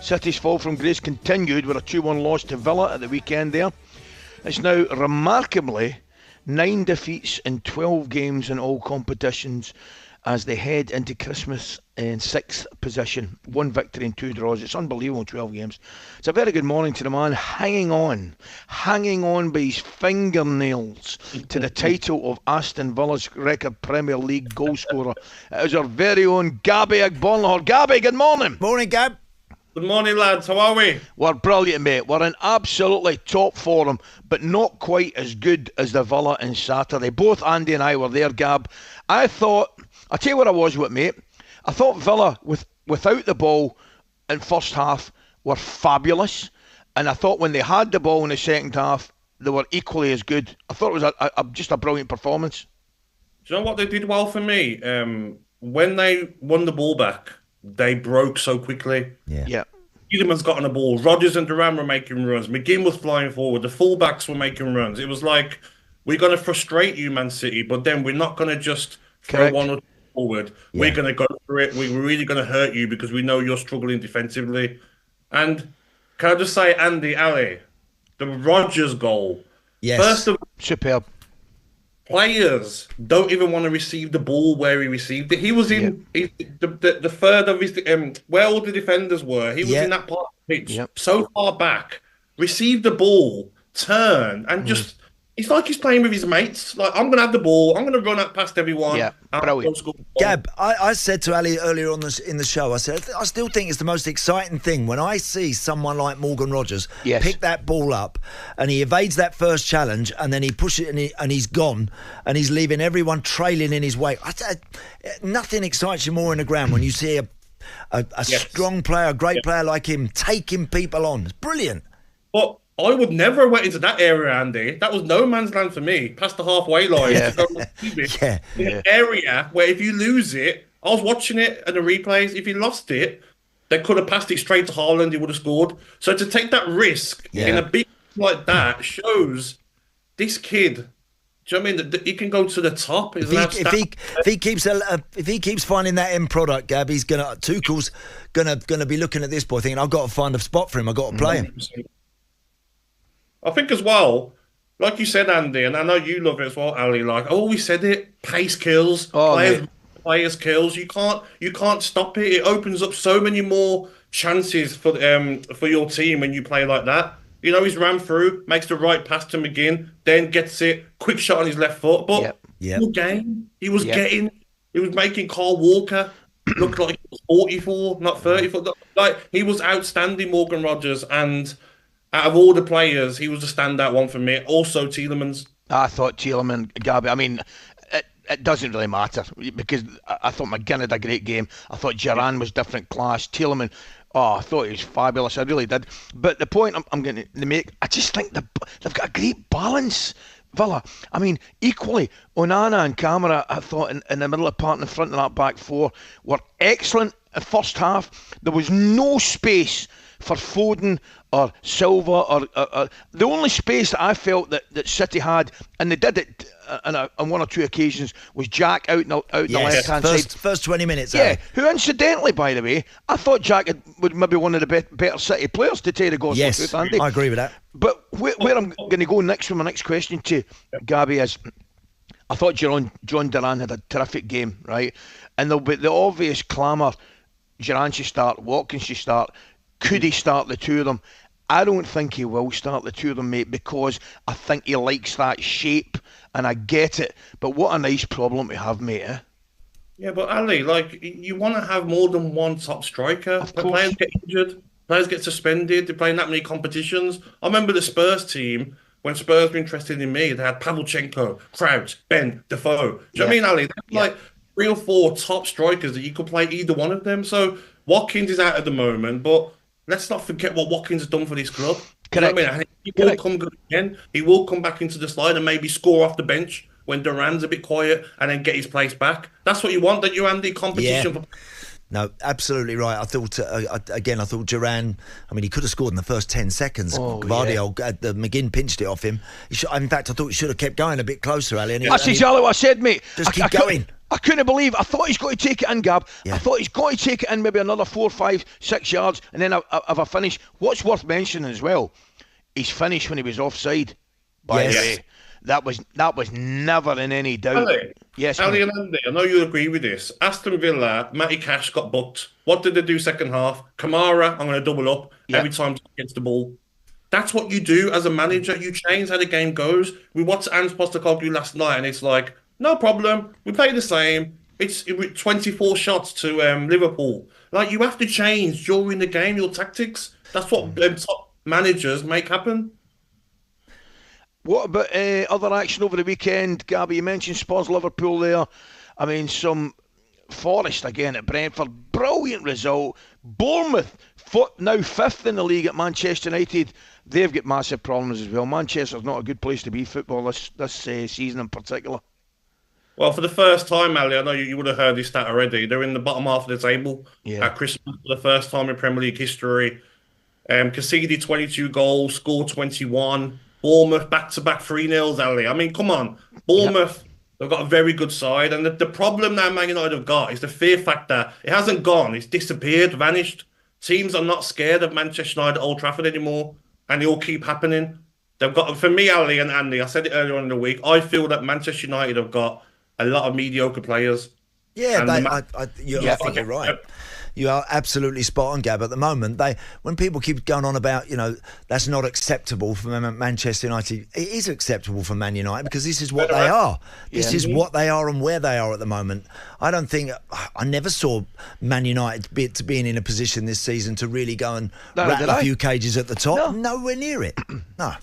City's fall from grace continued with a 2-1 loss to Villa at the weekend there. It's now remarkably 9 defeats in 12 games in all competitions as they head into Christmas in 6th position. 1 victory and 2 draws. It's unbelievable, 12 games. It's a very good morning to the man hanging on by his fingernails to the title of Aston Villa's record Premier League goal scorer. It is our very own Gabby Agbonlahor. Gabby, good morning. Morning, Gab. Good morning, lads. How are we? We're brilliant, mate. We're in absolutely top form, but not quite as good as the Villa on Saturday. Both Andy and I were there, Gab. I'll tell you what I was with, mate. I thought Villa, without the ball in first half, were fabulous. And I thought when they had the ball in the second half, they were equally as good. I thought it was just a brilliant performance. Do you know what they did well for me? When they won the ball back, they broke so quickly. Yeah. Tielemans got on the ball. Rodgers and Duran were making runs. McGinn was flying forward. The fullbacks were making runs. It was like, we're going to frustrate you, Man City, but then we're not going to just throw one or two forward. Yeah. We're going to go for it. We're really going to hurt you because we know you're struggling defensively. And can I just say, Andy, Ali, the Rodgers goal. Yes. First of all, superb. Players don't even want to receive the ball where he received it. He was in the third of his where all the defenders were. He was in that part of the pitch, so far back, received the ball, turn, and just it's like he's playing with his mates. Like, I'm going to have the ball, I'm going to run out past everyone. Yeah, brilliant. Gab, I said to Ali earlier on in the show, I said, I still think it's the most exciting thing when I see someone like Morgan Rodgers pick that ball up and he evades that first challenge and then he pushes it and he's gone and he's leaving everyone trailing in his wake. Nothing excites you more in the ground when you see a strong player, a great player like him taking people on. It's brilliant. But I would never have went into that area, Andy. That was no man's land for me, past the halfway line. In an area where if you lose it, I was watching it and the replays, if he lost it, they could have passed it straight to Haaland, he would have scored. So to take that risk in a big like that shows this kid, do you know what I mean? That he can go to the top. If he keeps finding that end product, Gab, Tuchel's gonna be looking at this boy thinking, I've got to find a spot for him, I've got to play him. I think as well, like you said, Andy, and I know you love it as well, Ali. Like I always said, it pace kills, players kills. You can't stop it. It opens up so many more chances for your team when you play like that. You know, he's ran through, makes the right pass to McGinn, then gets it, quick shot on his left foot. But full game, he was making Carl Walker look like he was 44, not 34. Like he was outstanding, Morgan Rodgers, and out of all the players, he was the standout one for me. Also, Tielemans. I thought Tielemans, Gabby. I mean, it doesn't really matter because I thought McGinn had a great game. I thought Duran was different class. Tielemans, I thought he was fabulous. I really did. But the point I'm going to make, I just think they've got a great balance, Villa. I mean, equally, Onana and Camara, I thought in the middle of part and the front of that back four were excellent. The first half, there was no space for Foden or Silva or the only space that I felt that City had, and they did it on one or two occasions, was Jack out the left-hand side. First 20 minutes. Who incidentally, by the way, I thought Jack was maybe one of the better City players to tell the gospel truth, Andy. I agree with that. But where I'm going to go next with my next question to Gabby is, I thought John Duran had a terrific game, right? And there'll be the obvious clamour, Duran should start, Watkins should start. Could he start the two of them? I don't think he will start the two of them, mate, because I think he likes that shape, and I get it. But what a nice problem to have, mate, eh? Yeah, but Ali, like, you want to have more than one top striker. Of course. Players get injured, players get suspended, they're playing that many competitions. I remember the Spurs team, when Spurs were interested in me, they had Pavlyuchenko, Crouch, Ben, Defoe. Do you know what I mean, Ali? That's like 3 or 4 top strikers that you could play either one of them. So Watkins is out at the moment, but let's not forget what Watkins has done for this club. Correct. You know what I mean? He will come good again. He will come back into the slide and maybe score off the bench when Duran's a bit quiet and then get his place back. That's what you want, don't you, Andy? Competition. Yeah. No, absolutely right. I thought, Duran, I mean, he could have scored in the first 10 seconds. McGinn pinched it off him. In fact, I thought he should have kept going a bit closer, Ali. That's exactly what I said, mate. Just keep going. I couldn't believe. I thought he's got to take it in, Gab. Yeah. I thought he's got to take it in maybe another 4, 5, 6 yards, and then have a finish. What's worth mentioning as well, his finish when he was offside. By the way, that was never in any doubt. Yes, Ali and Andy, I know you agree with this. Aston Villa, Matty Cash got booked. What did they do second half? Kamara, I'm going to double up every time he gets the ball. That's what you do as a manager. You change how the game goes. We watched Ange Postecoglou last night, and it's like, no problem. We play the same. It's 24 shots to Liverpool. Like, you have to change during the game your tactics. That's what top managers make happen. What about other action over the weekend, Gabby? You mentioned Spurs Liverpool there. I mean, some Forest again at Brentford. Brilliant result. Bournemouth, now 5th in the league at Manchester United. They've got massive problems as well. Manchester's not a good place to be football this season in particular. Well, for the first time, Ali, I know you would have heard this stat already. They're in the bottom half of the table at Christmas for the first time in Premier League history. Conceded 22 goals, scored 21. Bournemouth back-to-back 3-0s, Ali. I mean, come on. Bournemouth, they've got a very good side. And the problem that Man United have got is the fear factor. It hasn't gone. It's disappeared, vanished. Teams are not scared of Manchester United at Old Trafford anymore. And they all keep happening. They've got, for me, Ali and Andy, I said it earlier on in the week, I feel that Manchester United have got a lot of mediocre players. Yeah, I think you're right. You are absolutely spot on, Gab. At the moment, when people keep going on about, that's not acceptable for Manchester United, it is acceptable for Man United because this is what they are. This is what they are and where they are at the moment. I never saw Man United being in a position this season to really go and rattle a few cages at the top. No. Nowhere near it. No.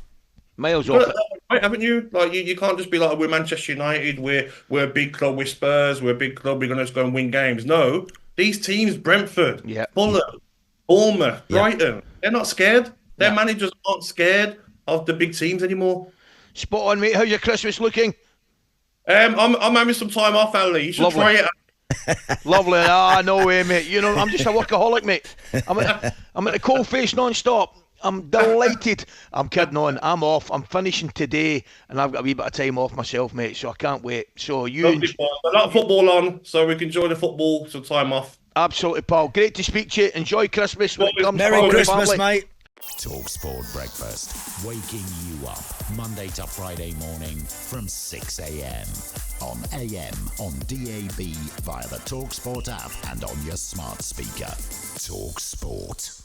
Miles off. Haven't you? Like you can't just be like, we're Manchester United, we're a big club, we're Spurs, we're a big club, we're going to go and win games. No. These teams, Brentford, Fulham, Bournemouth, Brighton, they're not scared. Their managers aren't scared of the big teams anymore. Spot on, mate. How's your Christmas looking? I'm having some time off, Ali. You should try it. Lovely. No way, mate. I'm just a workaholic, mate. I'm at the coal face non-stop. I'm delighted. I'm kidding on. I'm off. I'm finishing today, and I've got a wee bit of time off myself, mate, so I can't wait. So a lot of football on, so we can enjoy the football, some time off. Absolutely, pal. Great to speak to you. Enjoy Christmas when it comes. Merry Christmas, mate. talkSPORT Breakfast, waking you up Monday to Friday morning from 6 a.m. on AM, on DAB, via the talkSPORT app and on your smart speaker. talkSPORT.